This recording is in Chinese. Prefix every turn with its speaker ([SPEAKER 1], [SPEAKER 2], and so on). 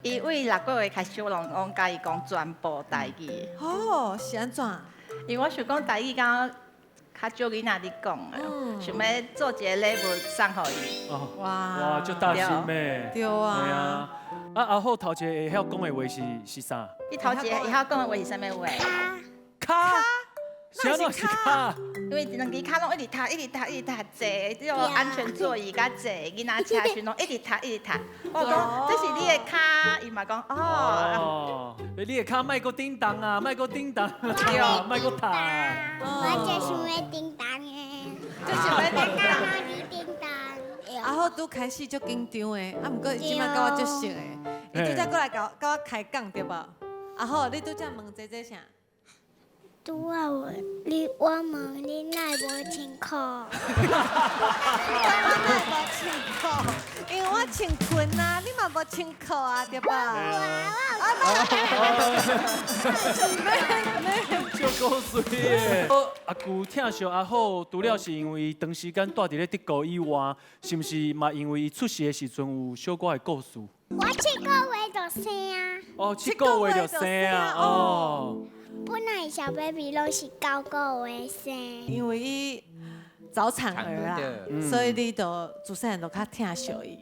[SPEAKER 1] 伊为6个月开始，我甲伊讲全部台语。
[SPEAKER 2] 哦，是安怎？
[SPEAKER 1] 因为我想讲台语敢较少囡仔伫讲的，想要做一个礼物送互伊。
[SPEAKER 3] 哦，
[SPEAKER 2] 哇
[SPEAKER 3] 哇，足大心的。
[SPEAKER 2] 对啊。
[SPEAKER 3] 对啊。阿好头一个会晓讲的话是啥？
[SPEAKER 1] 伊头一个伊晓讲的话是啥物话？
[SPEAKER 3] 卡。啥都是卡。
[SPEAKER 1] 因为两支骹拢一直读，坐这种安全座椅甲坐囡仔车时拢一直读。我讲这是你的骹，伊嘛讲哦。
[SPEAKER 3] 哦，你的卡莫搁叮当啊，莫搁叮当，对，莫搁弹。
[SPEAKER 4] 我就想要叮当的，
[SPEAKER 1] 就想要叮当。
[SPEAKER 4] 叮当。
[SPEAKER 2] 啊好，拄开始足紧张的，啊，毋过伊即摆甲我足熟的，伊拄则过来甲我开讲对无？啊好，你拄则问这啥？
[SPEAKER 4] 拄啊我问你奈无穿裤？
[SPEAKER 2] 我哪无穿裤？因为我穿裙啊，你嘛无穿裤啊，对吧？
[SPEAKER 3] 足够水的。阿舅疼惜阿好，除了是因为长时间住伫咧德国以外，是毋是嘛因为伊出世的时阵有小可的故事？
[SPEAKER 4] 我7个月就生啊，
[SPEAKER 3] 哦，7个月就生啊，哦。
[SPEAKER 4] 本来小 baby 拢是9个月生。
[SPEAKER 2] 因为伊早产儿啊，所以你就自细汉就较疼惜伊。